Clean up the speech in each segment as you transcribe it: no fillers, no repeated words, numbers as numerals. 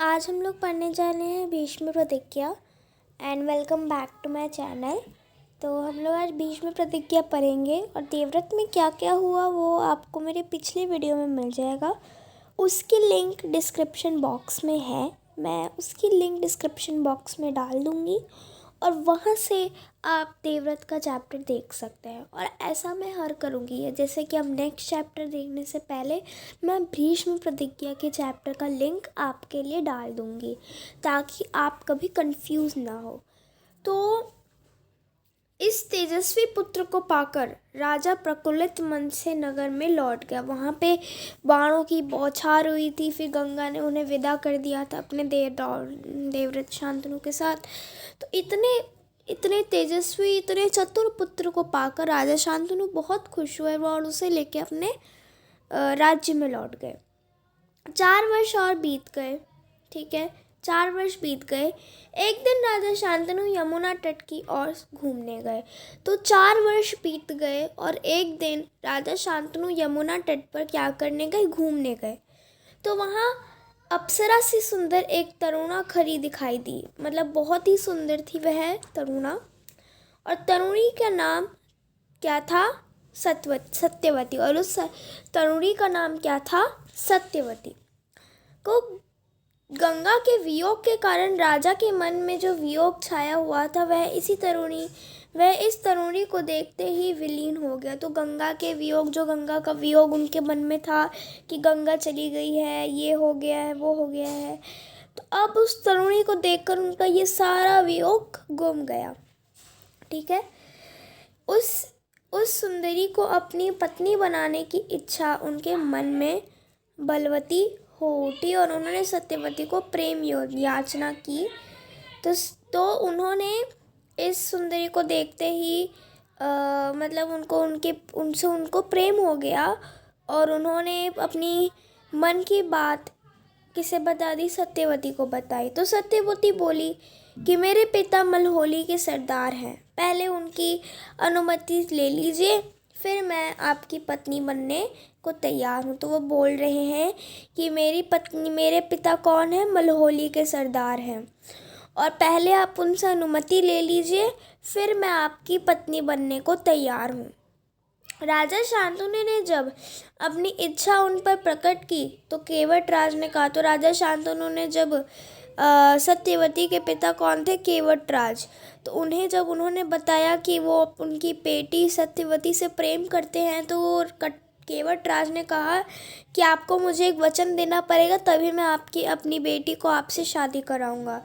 आज हम लोग पढ़ने जा रहे हैं Bhishma Pratigya and welcome back to my channel. तो हम लोग आज भीष्म प्रतिज्ञा पढ़ेंगे और देवव्रत में क्या क्या हुआ वो आपको मेरे पिछले वीडियो में मिल जाएगा। उसकी लिंक डिस्क्रिप्शन बॉक्स में है, मैं उसकी लिंक डिस्क्रिप्शन बॉक्स में डाल दूँगी और वहाँ से आप देवव्रत का चैप्टर देख सकते हैं। और ऐसा मैं हर करूँगी, जैसे कि अब नेक्स्ट चैप्टर देखने से पहले मैं भीष्म प्रतिज्ञा के चैप्टर का लिंक आपके लिए डाल दूँगी ताकि आप कभी कंफ्यूज ना हो। तो इस तेजस्वी पुत्र को पाकर राजा प्रफुल्लित मन से नगर में लौट गया। वहाँ पे बाणों की बौछार हुई थी, फिर गंगा ने उन्हें विदा कर दिया था अपने देवव्रत शांतनु के साथ। तो इतने तेजस्वी, इतने चतुर पुत्र को पाकर राजा शांतनु बहुत खुश हुए और उसे लेके अपने राज्य में लौट गए। 4 वर्ष और बीत गए, ठीक है, 4 वर्ष बीत गए। एक दिन राजा शांतनु यमुना तट की ओर घूमने गए। तो 4 वर्ष बीत गए और एक दिन राजा शांतनु यमुना तट पर क्या करने गए, घूमने गए। तो वहाँ अप्सरा से सुंदर एक तरुणा खड़ी दिखाई दी, मतलब बहुत ही सुंदर थी वह तरुणा। और तरुणी का नाम क्या था, सत्यवती। और उस तरुणी का नाम क्या था, सत्यवती। को गंगा के वियोग के कारण राजा के मन में जो वियोग छाया हुआ था वह इस तरुणी को देखते ही विलीन हो गया। तो गंगा का वियोग उनके मन में था कि गंगा चली गई है, ये हो गया है, वो हो गया है। तो अब उस तरुणी को देखकर उनका ये सारा वियोग गुम गया, ठीक है। उस सुंदरी को अपनी पत्नी बनाने की इच्छा उनके मन में बलवती हो उठी और उन्होंने सत्यवती को प्रेम याचना की। तो उन्होंने इस सुंदरी को देखते ही मतलब उनको प्रेम हो गया और उन्होंने अपनी मन की बात किसे बता दी, सत्यवती को बताई। तो सत्यवती बोली कि मेरे पिता मलहोली के सरदार हैं, पहले उनकी अनुमति ले लीजिए, फिर मैं आपकी पत्नी बनने को तैयार हूँ। तो वो बोल रहे हैं कि मेरे पिता कौन है, मलहोली के सरदार हैं, और पहले आप उनसे अनुमति ले लीजिए, फिर मैं आपकी पत्नी बनने को तैयार हूँ। राजा शांतनु ने जब अपनी इच्छा उन पर प्रकट की तो केवटराज ने कहा, तो राजा शांतनु ने जब सत्यवती के पिता कौन थे, केवटराज, तो उन्होंने बताया कि वो उनकी बेटी सत्यवती से प्रेम करते हैं, तो केवटराज ने कहा कि आपको मुझे एक वचन देना पड़ेगा, तभी मैं अपनी बेटी को आपसे शादी कराऊंगा।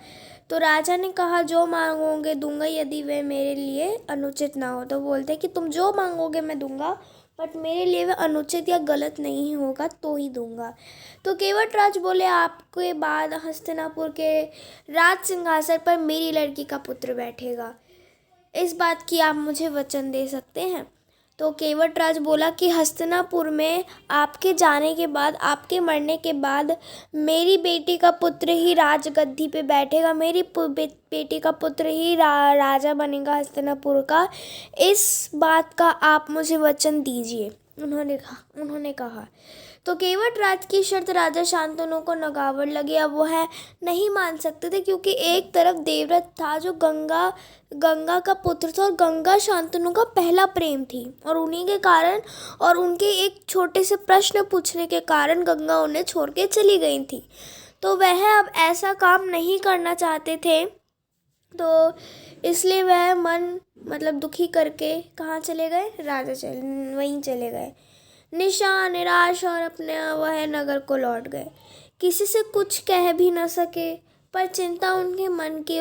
तो राजा ने कहा जो मांगोगे दूंगा, यदि वे मेरे लिए अनुचित ना हो। तो बोलते कि तुम जो मांगोगे मैं दूंगा, बट मेरे लिए वह अनुचित या गलत नहीं होगा तो ही दूंगा। तो केवटराज बोले आपके बाद हस्तिनापुर के राज सिंहासन पर मेरी लड़की का पुत्र बैठेगा, इस बात की आप मुझे वचन दे सकते हैं। तो केवटराज बोला कि हस्तिनापुर में आपके जाने के बाद, आपके मरने के बाद मेरी बेटी का पुत्र ही राजगद्दी पे बैठेगा, मेरी बेटी का पुत्र ही राजा बनेगा हस्तिनापुर का, इस बात का आप मुझे वचन दीजिए, उन्होंने कहा। तो केवटराज की शर्त राजा शांतनु को नगावर लगी। अब वह नहीं मान सकते थे क्योंकि एक तरफ देवव्रत था जो गंगा का पुत्र था और गंगा शांतनु का पहला प्रेम थी, और उन्हीं के कारण और उनके एक छोटे से प्रश्न पूछने के कारण गंगा उन्हें छोड़ के चली गई थी। तो वह अब ऐसा काम नहीं करना चाहते थे, तो इसलिए वह मतलब दुखी करके कहाँ चले गए, वहीं चले गए निराश, और अपने वह नगर को लौट गए। किसी से कुछ कह भी न सके, पर चिंता उनके मन के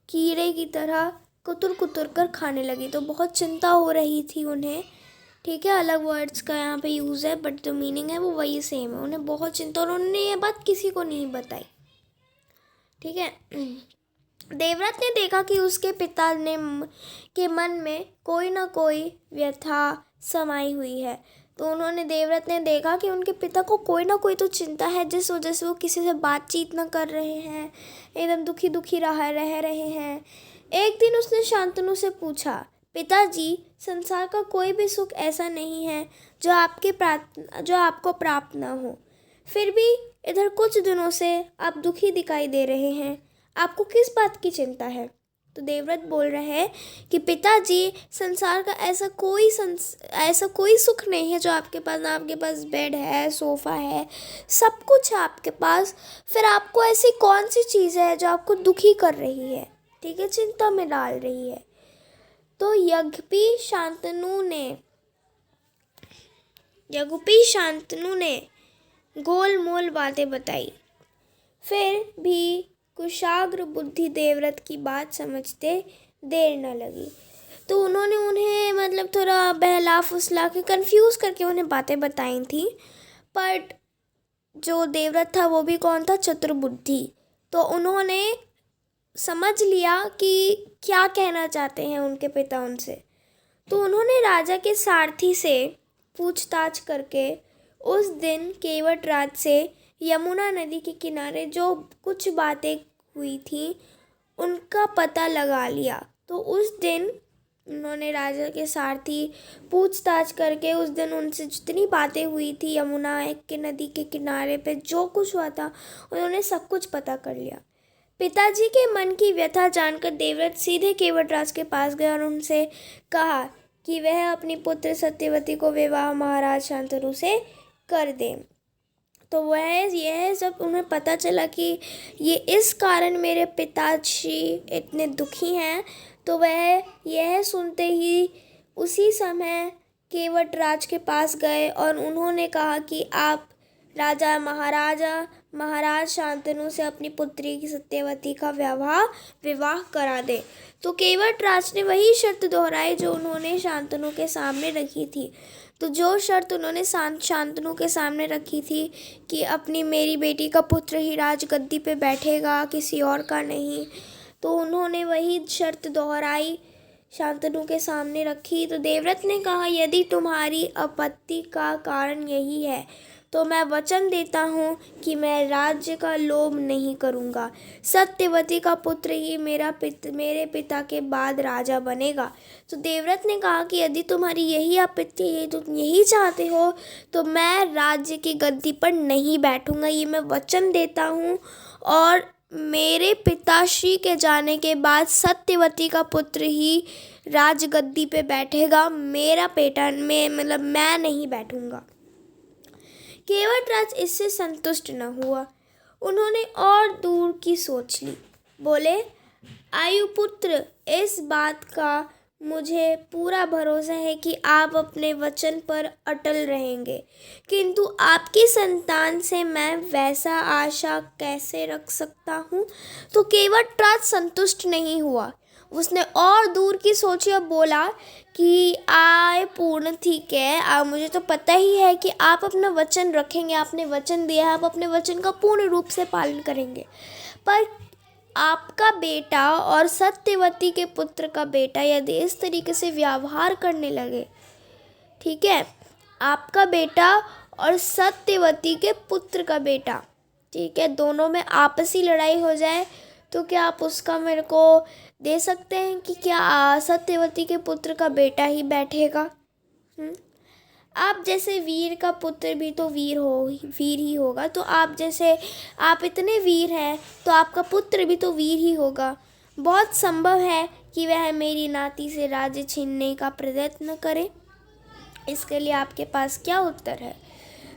कीड़े की तरह कुतुर कुतुर कर खाने लगी। तो बहुत चिंता हो रही थी उन्हें, ठीक है, अलग वर्ड्स का यहाँ पे यूज़ है बट जो मीनिंग है वो वही सेम है। उन्हें बहुत चिंता, और उन्होंने ये बात किसी को नहीं बताई, ठीक है। देवव्रत ने देखा कि उसके पिता के मन में कोई ना कोई व्यथा समाई हुई है। तो देवव्रत ने देखा कि उनके पिता को कोई ना कोई तो चिंता है, जिस वजह से वो किसी से बातचीत न कर रहे हैं, एकदम दुखी रह रहे हैं। एक दिन उसने शांतनु से पूछा, पिताजी, संसार का कोई भी सुख ऐसा नहीं है जो आपको प्राप्त ना हो, फिर भी इधर कुछ दिनों से आप दुखी दिखाई दे रहे हैं, आपको किस बात की चिंता है? तो देवव्रत बोल रहे हैं कि पिताजी, संसार का ऐसा कोई सुख नहीं है जो आपके पास ना। आपके पास बेड है, सोफ़ा है, सब कुछ है आपके पास। फिर आपको ऐसी कौन सी चीज़ है जो आपको दुखी कर रही है, ठीक है, चिंता में डाल रही है? तो यज्ञपी शांतनु ने गोलमोल बातें बताई। फिर भी कुशाग्र बुद्धि देवव्रत की बात समझते देर न लगी। तो उन्होंने उन्हें मतलब थोड़ा बहला फुसला के कंफ्यूज करके उन्हें बातें बताई थी। पर जो देवव्रत था वो भी कौन था? चतुर्बुद्धि। तो उन्होंने समझ लिया कि क्या कहना चाहते हैं उनके पिता उनसे। तो उन्होंने राजा के सारथी से पूछताछ करके उस दिन केवट राज से यमुना नदी के किनारे जो कुछ बातें हुई थी उनका पता लगा लिया। तो उस दिन उन्होंने राजा के सारथी पूछताछ करके उस दिन उनसे जितनी बातें हुई थी यमुना के नदी के किनारे पे जो कुछ हुआ था उन्होंने सब कुछ पता कर लिया। पिताजी के मन की व्यथा जानकर देवव्रत सीधे केवटराज के पास गए और उनसे कहा कि वह अपनी पुत्र सत्यवती को विवाह महाराज शांतनु से कर दे। तो यह जब उन्हें पता चला कि ये इस कारण मेरे पिताजी इतने दुखी हैं, तो वह यह सुनते ही उसी समय केवटराज के पास गए और उन्होंने कहा कि आप महाराज शांतनु से अपनी पुत्री की सत्यवती का विवाह करा दे। तो केवटराज ने वही शर्त दोहराई जो उन्होंने शांतनु के सामने रखी थी। तो जो शर्त उन्होंने शांतनु के सामने रखी थी कि मेरी बेटी का पुत्र ही राजगद्दी पे बैठेगा, किसी और का नहीं, तो उन्होंने वही शर्त दोहराई, शांतनु के सामने रखी। तो देवव्रत ने कहा, यदि तुम्हारी आपत्ति का कारण यही है तो मैं वचन देता हूँ कि मैं राज्य का लोभ नहीं करूँगा। सत्यवती का पुत्र ही मेरे पिता के बाद राजा बनेगा। तो देवव्रत ने कहा कि यदि तुम्हारी यही आपत्ति है, तुम यही चाहते हो, तो मैं राज्य की गद्दी पर नहीं बैठूँगा, ये मैं वचन देता हूँ। और मेरे पिताश्री के जाने के बाद सत्यवती का पुत्र ही राजगद्दी पे बैठेगा, मेरा बेटा मैं नहीं बैठूँगा। केवटराज इससे संतुष्ट न हुआ। उन्होंने और दूर की सोच ली। बोले, आयुपुत्र, इस बात का मुझे पूरा भरोसा है कि आप अपने वचन पर अटल रहेंगे, किंतु आपकी संतान से मैं वैसा आशा कैसे रख सकता हूँ? तो केवटराज संतुष्ट नहीं हुआ। उसने और दूर की सोची और बोला कि पूर्ण ठीक है, मुझे तो पता ही है कि आप अपना वचन रखेंगे, आपने वचन दिया है, आप अपने वचन का पूर्ण रूप से पालन करेंगे। पर आपका बेटा और सत्यवती के पुत्र का बेटा यदि इस तरीके से व्यवहार करने लगे, ठीक है, आपका बेटा और सत्यवती के पुत्र का बेटा, ठीक है, दोनों में आपसी लड़ाई हो जाए, तो क्या आप उसका मेरे को दे सकते हैं कि क्या सत्यवती के पुत्र का बेटा ही बैठेगा? आप जैसे वीर का पुत्र भी तो वीर ही होगा। तो आप इतने वीर हैं तो आपका पुत्र भी तो वीर ही होगा। बहुत संभव है कि वह मेरी नाती से राज्य छीनने का प्रयत्न करे। इसके लिए आपके पास क्या उत्तर है?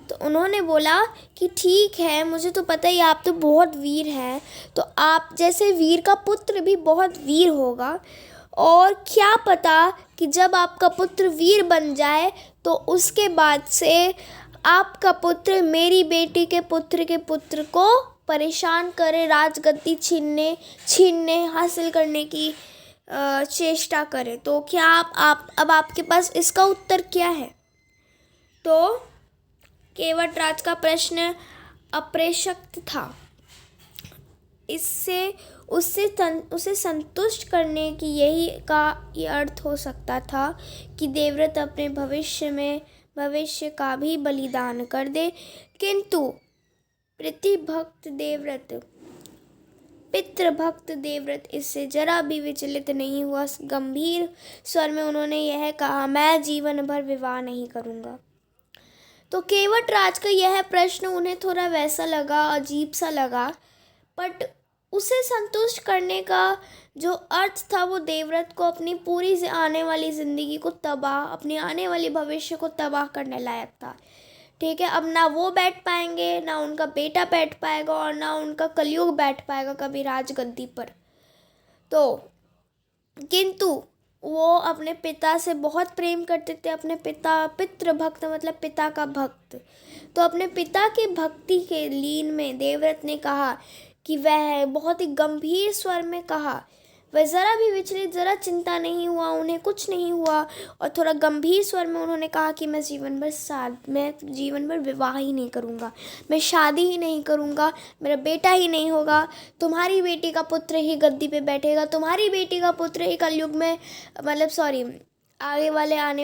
तो उन्होंने बोला कि ठीक है, मुझे तो पता ही आप तो बहुत वीर हैं, तो आप जैसे वीर का पुत्र भी बहुत वीर होगा। और क्या पता कि जब आपका पुत्र वीर बन जाए तो उसके बाद से आपका पुत्र मेरी बेटी के पुत्र को परेशान करे, राजगद्दी छीनने हासिल करने की चेष्टा करे। तो क्या अब आपके पास इसका उत्तर क्या है? तो केवटराज का प्रश्न अप्रसक्त था। उसे संतुष्ट करने की ये अर्थ हो सकता था कि देवव्रत अपने भविष्य का भी बलिदान कर दे, किंतु पितृभक्त देवव्रत इससे जरा भी विचलित नहीं हुआ। गंभीर स्वर में उन्होंने यह कहा, मैं जीवन भर विवाह नहीं करूँगा। तो केवट राज का यह प्रश्न उन्हें थोड़ा वैसा लगा, अजीब सा लगा, बट उसे संतुष्ट करने का जो अर्थ था वो देवव्रत को अपनी पूरी से आने वाली ज़िंदगी को तबाह, अपनी आने वाली भविष्य को तबाह करने लायक था। ठीक है, अब ना वो बैठ पाएंगे, ना उनका बेटा बैठ पाएगा, और ना उनका कलयुग बैठ पाएगा कभी राजगद्दी पर। तो किंतु वो अपने पिता से बहुत प्रेम करते थे, अपने पिता, पितृ भक्त मतलब पिता का भक्त। तो अपने पिता की भक्ति के लीन में देवव्रत ने कहा कि वह बहुत ही गंभीर स्वर में कहा, वह ज़रा भी विचलित, ज़रा चिंता नहीं हुआ, उन्हें कुछ नहीं हुआ, और थोड़ा गंभीर स्वर में उन्होंने कहा कि मैं जीवन भर विवाह ही नहीं करूँगा, मैं शादी ही नहीं करूँगा, मेरा बेटा ही नहीं होगा, तुम्हारी बेटी का पुत्र ही गद्दी पे बैठेगा, तुम्हारी बेटी का पुत्र ही कलयुग में आने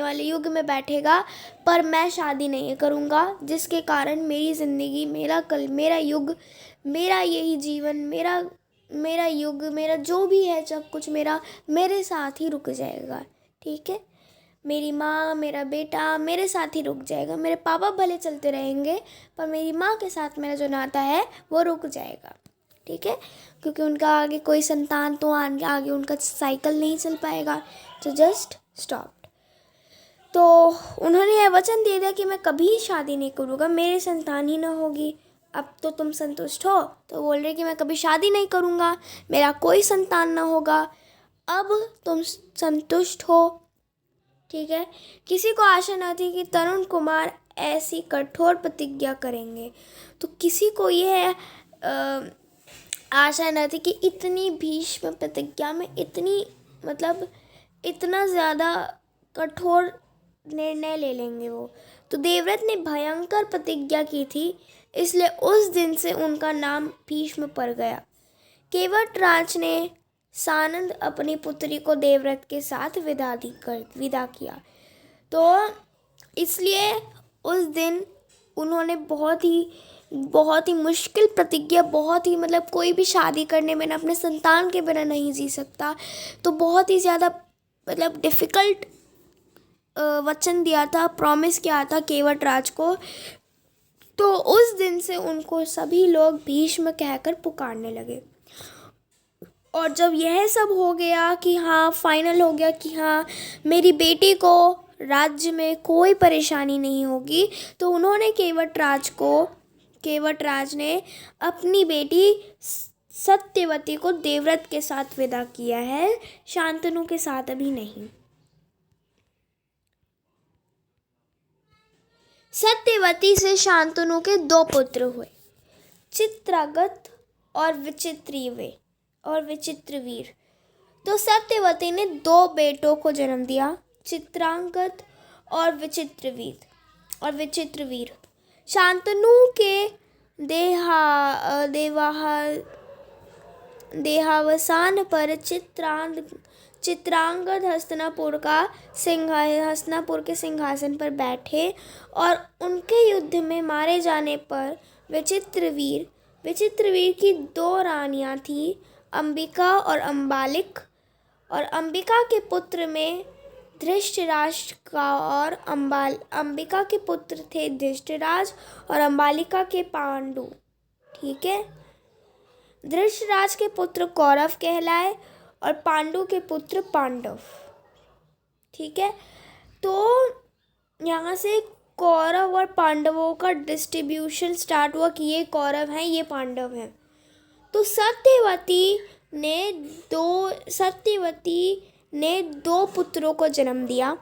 वाले युग में बैठेगा, पर मैं शादी नहीं करूँगा, जिसके कारण मेरी ज़िंदगी, मेरा युग, मेरा यही जीवन, मेरा युग, मेरा जो भी है सब कुछ मेरे साथ ही रुक जाएगा। ठीक है, मेरी माँ, मेरा बेटा मेरे साथ ही रुक जाएगा, मेरे पापा भले चलते रहेंगे पर मेरी माँ के साथ मेरा जो नाता है वो रुक जाएगा। ठीक है, क्योंकि उनका आगे कोई संतान, तो आगे उनका साइकिल नहीं चल पाएगा, तो जस्ट स्टॉप। तो उन्होंने यह वचन दे दिया कि मैं कभी शादी नहीं करूँगा, मेरी संतान ही ना होगी। अब तो तुम संतुष्ट हो? तो बोल रहे कि मैं कभी शादी नहीं करूँगा, मेरा कोई संतान ना होगा। अब तुम संतुष्ट हो? ठीक है, किसी को आशा न थी कि तरुण कुमार ऐसी कठोर प्रतिज्ञा करेंगे। तो किसी को यह आशा न थी कि इतनी भीष्म प्रतिज्ञा में इतना ज़्यादा कठोर निर्णय ले लेंगे वो। तो देवव्रत ने भयंकर प्रतिज्ञा की थी, इसलिए उस दिन से उनका नाम भीष्म पड़ गया। केवट राज ने सानंद अपनी पुत्री को देवव्रत के साथ विदा किया। तो इसलिए उस दिन उन्होंने बहुत ही मुश्किल प्रतिज्ञा, कोई भी शादी करने बिना, अपने संतान के बिना नहीं जी सकता, तो बहुत ही ज़्यादा डिफ़िकल्ट वचन दिया था, प्रॉमिस किया था केवट राज को। तो उस दिन से उनको सभी लोग भीष्म कहकर पुकारने लगे। और जब यह सब हो गया कि हाँ, फाइनल हो गया कि हाँ, मेरी बेटी को राज्य में कोई परेशानी नहीं होगी, तो उन्होंने केवट राज ने अपनी बेटी सत्यवती को देवव्रत के साथ विदा किया है, शांतनु के साथ अभी नहीं। सत्यवती से शांतनु के 2 पुत्र हुए, चित्रांगद और विचित्रवीर। तो सत्यवती ने 2 बेटों को जन्म दिया, चित्रांगद और विचित्रवीर। शांतनु के देहावसान पर चित्रांगद हस्तिनापुर के सिंहासन पर बैठे, और उनके युद्ध में मारे जाने पर विचित्रवीर की 2 रानियां थीं, अंबिका और अम्बालिक। और अंबिका के पुत्र में धृष्टराष्ट्र और अंबिका के पुत्र थे धृष्टराज, और अम्बालिका के पांडु। ठीक है, धृष्टराज के पुत्र कौरव कहलाए और पांडु के पुत्र पांडव। ठीक है, तो यहाँ से कौरव और पांडवों का डिस्ट्रीब्यूशन स्टार्ट हुआ कि ये कौरव हैं, ये पांडव हैं। तो सत्यवती ने 2 पुत्रों को जन्म दिया।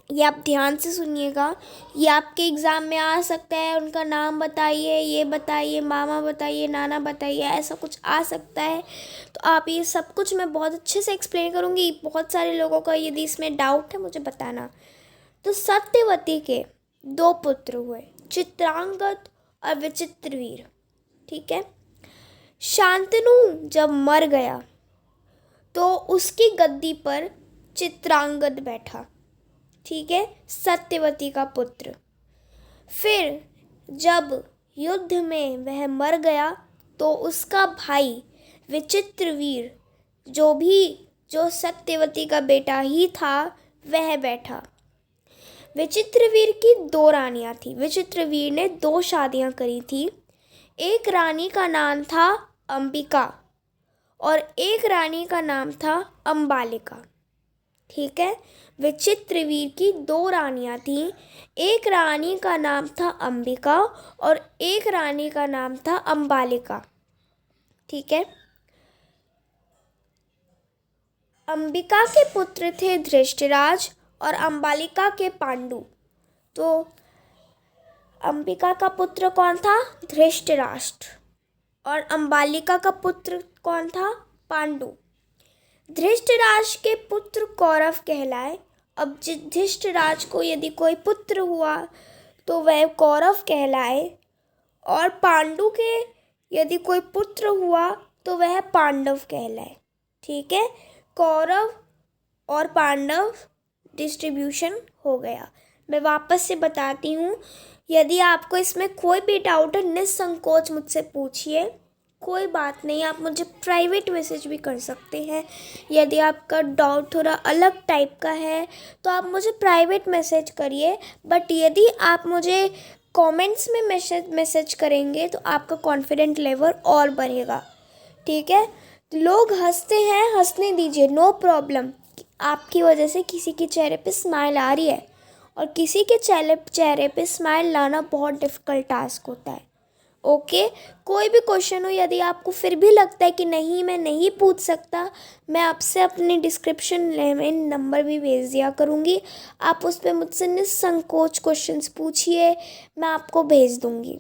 ये आप ध्यान से सुनिएगा, ये आपके एग्ज़ाम में आ सकता है। उनका नाम बताइए, ये बताइए, मामा बताइए, नाना बताइए, ऐसा कुछ आ सकता है। तो आप ये सब कुछ मैं बहुत अच्छे से एक्सप्लेन करूँगी। बहुत सारे लोगों का यदि इसमें डाउट है मुझे बताना। तो सत्यवती के 2 पुत्र हुए, चित्रांगद और विचित्रवीर। ठीक है, शांतनु जब मर गया तो उसकी गद्दी पर चित्रांगद बैठा। ठीक है, सत्यवती का पुत्र। फिर जब युद्ध में वह मर गया तो उसका भाई विचित्रवीर, जो सत्यवती का बेटा ही था, वह बैठा। विचित्रवीर की 2 रानियां थी। विचित्रवीर ने 2 शादियां करी थी। एक रानी का नाम था अंबिका और एक रानी का नाम था अंबालिका। ठीक है, विचित्रवीर की 2 रानियां थीं। एक रानी का नाम था अंबिका और एक रानी का नाम था अंबालिका। ठीक है, अंबिका के पुत्र थे धृष्टराज और अंबालिका के पांडु। तो अंबिका का पुत्र कौन था? धृष्टराष्ट्र। और अंबालिका का पुत्र कौन था? पांडु। धृष्टराज के पुत्र कौरव कहलाए। अब धृष्टराज को यदि कोई पुत्र हुआ तो वह कौरव कहलाए, और पांडु के यदि कोई पुत्र हुआ तो वह पांडव कहलाए। ठीक है, कौरव और पांडव डिस्ट्रीब्यूशन हो गया। मैं वापस से बताती हूँ, यदि आपको इसमें कोई भी डाउट है निसंकोच मुझसे पूछिए, कोई बात नहीं, आप मुझे प्राइवेट मैसेज भी कर सकते हैं। यदि आपका डाउट थोड़ा अलग टाइप का है तो आप मुझे प्राइवेट मैसेज करिए, बट यदि आप मुझे कमेंट्स में मैसेज करेंगे तो आपका कॉन्फिडेंट लेवल और बढ़ेगा। ठीक है, लोग हंसते हैं, हंसने दीजिए, नो प्रॉब्लम। आपकी वजह से किसी के चेहरे पे स्माइल आ रही है, और किसी के चेहरे पे स्माइल लाना बहुत डिफ़िकल्ट टास्क होता है। ओके, कोई भी क्वेश्चन हो, यदि आपको फिर भी लगता है कि नहीं मैं नहीं पूछ सकता, मैं आपसे अपने डिस्क्रिप्शन में नंबर भी भेज दिया करूँगी। आप उस पर मुझसे निसंकोच क्वेश्चंस पूछिए, मैं आपको भेज दूँगी।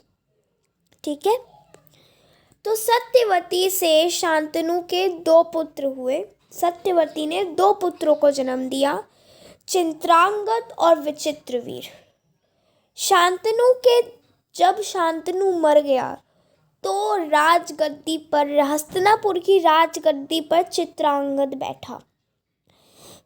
ठीक है, तो सत्यवती से शांतनु के 2 पुत्र हुए। सत्यवती ने 2 पुत्रों को जन्म दिया, चित्रांगद और विचित्रवीर। जब शांतनु मर गया तो राजगद्दी पर, हस्तिनापुर की राजगद्दी पर चित्रांगद बैठा।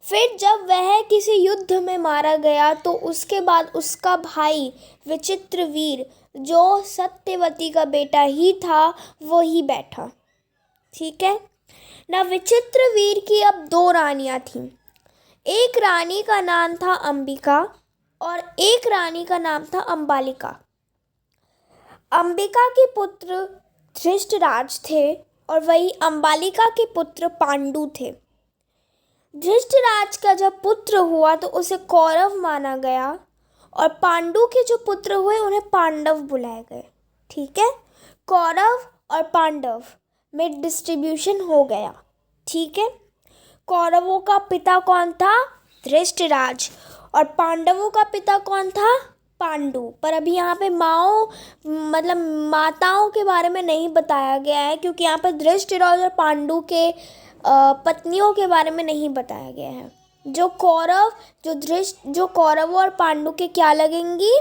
फिर जब वह किसी युद्ध में मारा गया तो उसके बाद उसका भाई विचित्रवीर, जो सत्यवती का बेटा ही था, वो ही बैठा। ठीक है ना, विचित्रवीर की अब 2 रानियां थीं। एक रानी का नाम था अंबिका और एक रानी का नाम था अंबालिका। अंबिका के पुत्र धृष्टराज थे और वही अंबालिका के पुत्र पांडु थे। धृष्टराज का जब पुत्र हुआ तो उसे कौरव माना गया, और पांडु के जो पुत्र हुए उन्हें पांडव बुलाए गए। ठीक है, कौरव और पांडव में डिस्ट्रीब्यूशन हो गया। ठीक है, कौरवों का पिता कौन था? धृष्टराज। और पांडवों का पिता कौन था? पांडु। पर अभी यहाँ पे माताओं के बारे में नहीं बताया गया है, क्योंकि यहाँ पर धृष्टराज और पांडु के पत्नियों के बारे में नहीं बताया गया है। जो कौरव और पांडु के क्या लगेंगी?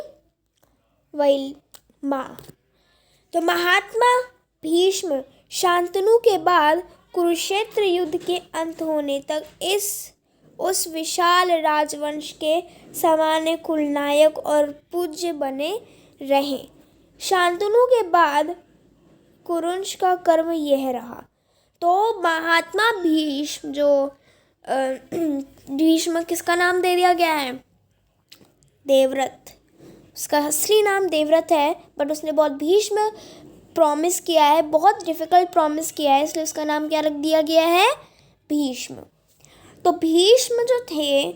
वही माँ। तो महात्मा भीष्म शांतनु के बाद कुरुक्षेत्र युद्ध के अंत होने तक उस विशाल राजवंश के सामान्य कुलनायक और पूज्य बने रहे। शांतनु के बाद कुरुवंश का कर्म यह रहा। तो महात्मा भीष्म, जो भीष्म किसका नाम दे दिया गया है? देवव्रत। उसका असली नाम देवव्रत है, बट उसने बहुत भीष्म प्रॉमिस किया है, बहुत डिफ़िकल्ट प्रॉमिस किया है, इसलिए उसका नाम क्या रख दिया गया है? भीष्म। तो भीष्म जो थे,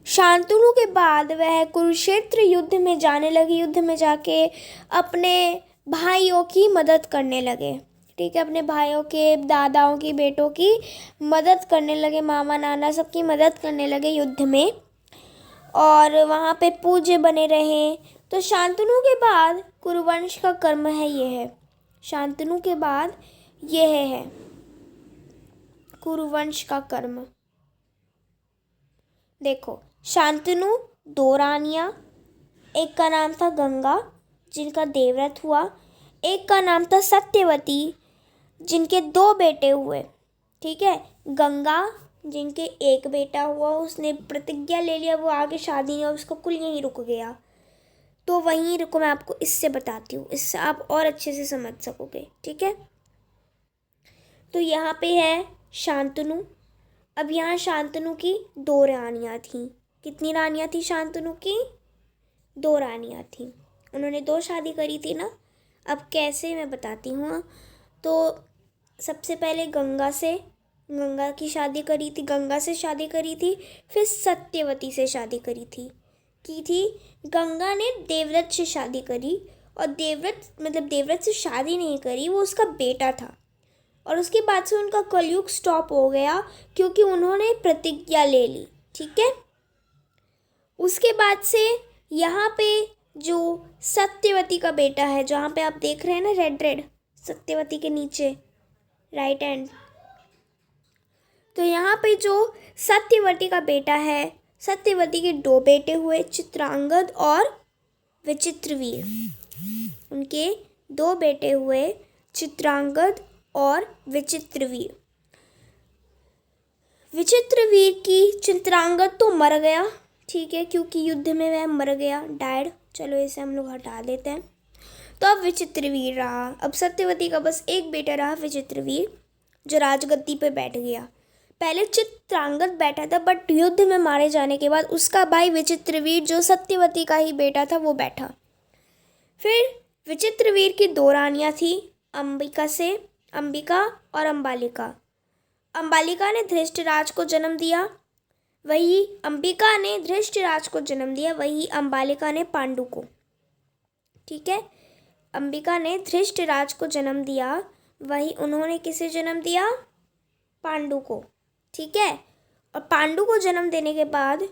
शांतनु के बाद वह कुरुक्षेत्र युद्ध में जाने लगे। युद्ध में जाके अपने भाइयों की मदद करने लगे। ठीक है, अपने भाइयों के, दादाओं की, बेटों की मदद करने लगे, मामा नाना सबकी मदद करने लगे युद्ध में, और वहाँ पे पूज्य बने रहे। तो शांतनु के बाद कुरुवंश का कर्म है, ये है। शांतनु के बाद यह है कुरुवंश का कर्म। देखो, शांतनु 2 रानियाँ, एक का नाम था गंगा जिनका देवव्रत हुआ, एक का नाम था सत्यवती जिनके 2 बेटे हुए। ठीक है, गंगा जिनके 1 बेटा हुआ, उसने प्रतिज्ञा ले लिया, वो आगे शादी नहीं, उसका कुल यहीं रुक गया। तो वहीं रुको, मैं आपको इससे बताती हूँ, इससे आप और अच्छे से समझ सकोगे। ठीक है, तो यहाँ पे है शांतनु। अब यहाँ शांतनु की 2 रानियाँ थीं। कितनी रानियाँ थी शांतनु की? 2 रानियाँ थीं। उन्होंने 2 शादी करी थी ना। अब कैसे मैं बताती हूँ। तो सबसे पहले गंगा की शादी करी थी, गंगा से शादी करी थी। फिर सत्यवती से शादी करी थी। गंगा ने देवव्रत से शादी करी, और देवव्रत से शादी नहीं करी, वो उसका बेटा था। और उसके बाद से उनका कलयुग स्टॉप हो गया, क्योंकि उन्होंने प्रतिज्ञा ले ली। ठीक है। उसके बाद से यहाँ पे जो सत्यवती का बेटा है, जहाँ पे आप देख रहे हैं ना रेड, सत्यवती के नीचे राइट हैंड, तो यहाँ पे जो सत्यवती का बेटा है, सत्यवती के 2 बेटे हुए, चित्रांगद और विचित्रवीर। उनके 2 बेटे हुए, चित्रांगद और विचित्रवीर। विचित्रवीर की चित्रांगद तो मर गया, ठीक है, क्योंकि युद्ध में वह मर गया, डायड। चलो इसे हम लोग हटा देते हैं। तो अब विचित्रवीर रहा। अब सत्यवती का बस एक बेटा रहा, विचित्रवीर, जो राजगद्दी पे बैठ गया। पहले चित्रांगद बैठा था, बट युद्ध में मारे जाने के बाद उसका भाई विचित्रवीर, जो सत्यवती का ही बेटा था, वो बैठा। फिर विचित्रवीर की 2 रानियाँ थी, अंबिका और अंबालिका। अंबालिका ने धृष्टराज को जन्म दिया, वही अंबिका ने धृष्टराज को जन्म दिया, वही अंबालिका ने पांडु को। ठीक है। अंबिका ने धृष्टराज को जन्म दिया, वही उन्होंने किसे जन्म दिया? पांडु को। ठीक है। और पांडु को जन्म देने के बाद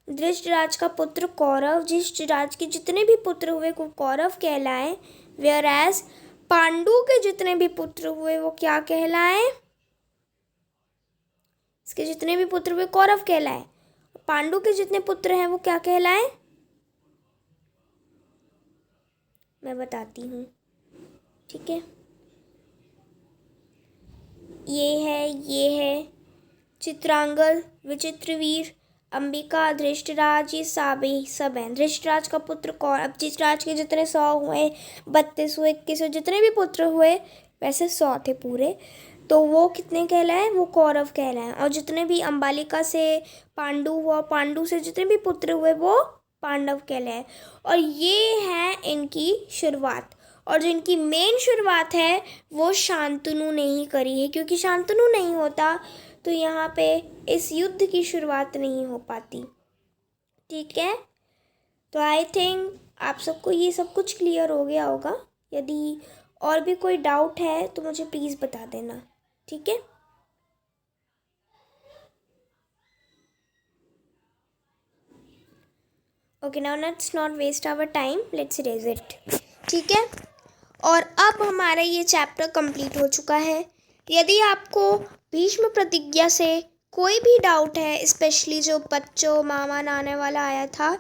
धृष्टराज का पुत्र कौरव, धृष्टराज के जितने भी पुत्र हुए वो कौरव कहलाए, वेयर एज पांडु के जितने भी पुत्र हुए वो क्या कहलाए? इसके जितने भी पुत्र हुए कौरव कहलाए। पांडु के जितने पुत्र हैं वो क्या कहलाए? मैं बताती हूँ। ठीक है। ये है चित्रांगद, विचित्रवीर, अंबिका, धृष्टराज, ये सब हैं। धृष्टराज का पुत्र कौरव। अब धृष्टराज के जितने 100 हुए, 32 हुए, 21 हुए, जितने भी पुत्र हुए, वैसे 100 थे पूरे, तो वो कितने कहलाए? वो कौरव कहलाए। और जितने भी अंबालिका से पांडु हुआ, पांडु से जितने भी पुत्र हुए वो पांडव कहलाए। और ये है इनकी शुरुआत। और जो इनकी मेन शुरुआत है वो शांतनु ने ही करी है, क्योंकि शांतनु नहीं होता तो यहाँ पे इस युद्ध की शुरुआत नहीं हो पाती। ठीक है। तो आई थिंक आप सबको ये सब कुछ क्लियर हो गया होगा। यदि और भी कोई डाउट है तो मुझे प्लीज़ बता देना। ठीक है। Okay, now let's not waste our time, let's erase it. ठीक है। और अब हमारा ये चैप्टर कंप्लीट हो चुका है। यदि आपको भीष्म प्रतिज्ञा से कोई भी डाउट है, स्पेशली जो बच्चों मामा नाने वाला आया था,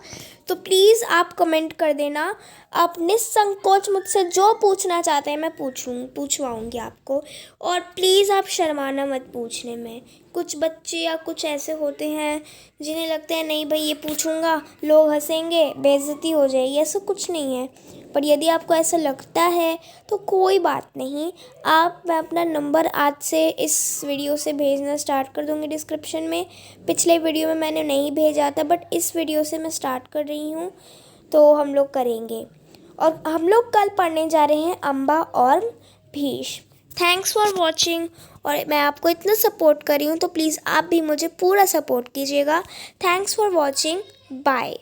तो प्लीज़ आप कमेंट कर देना। आप निसंकोच मुझसे जो पूछना चाहते हैं मैं पूछवाऊँगी आपको। और प्लीज़ आप शर्माना मत पूछने में। कुछ बच्चे या कुछ ऐसे होते हैं जिन्हें लगता है नहीं भाई ये पूछूंगा लोग हंसेंगे, बेइज्जती हो जाएगी। ऐसा कुछ नहीं है। पर यदि आपको ऐसा लगता है तो कोई बात नहीं, मैं अपना नंबर आज से इस वीडियो से भेजना स्टार्ट कर दूँगी डिस्क्रिप्शन में। पिछले वीडियो में मैंने नहीं भेजा था, बट इस वीडियो से मैं स्टार्ट कर रही हूँ, तो हम लोग करेंगे। और हम लोग कल पढ़ने जा रहे हैं अम्बा और भीष्म। Thanks for watching. और मैं आपको इतना सपोर्ट कर रही हूँ तो प्लीज़ आप भी मुझे पूरा सपोर्ट कीजिएगा। Thanks for watching. बाय।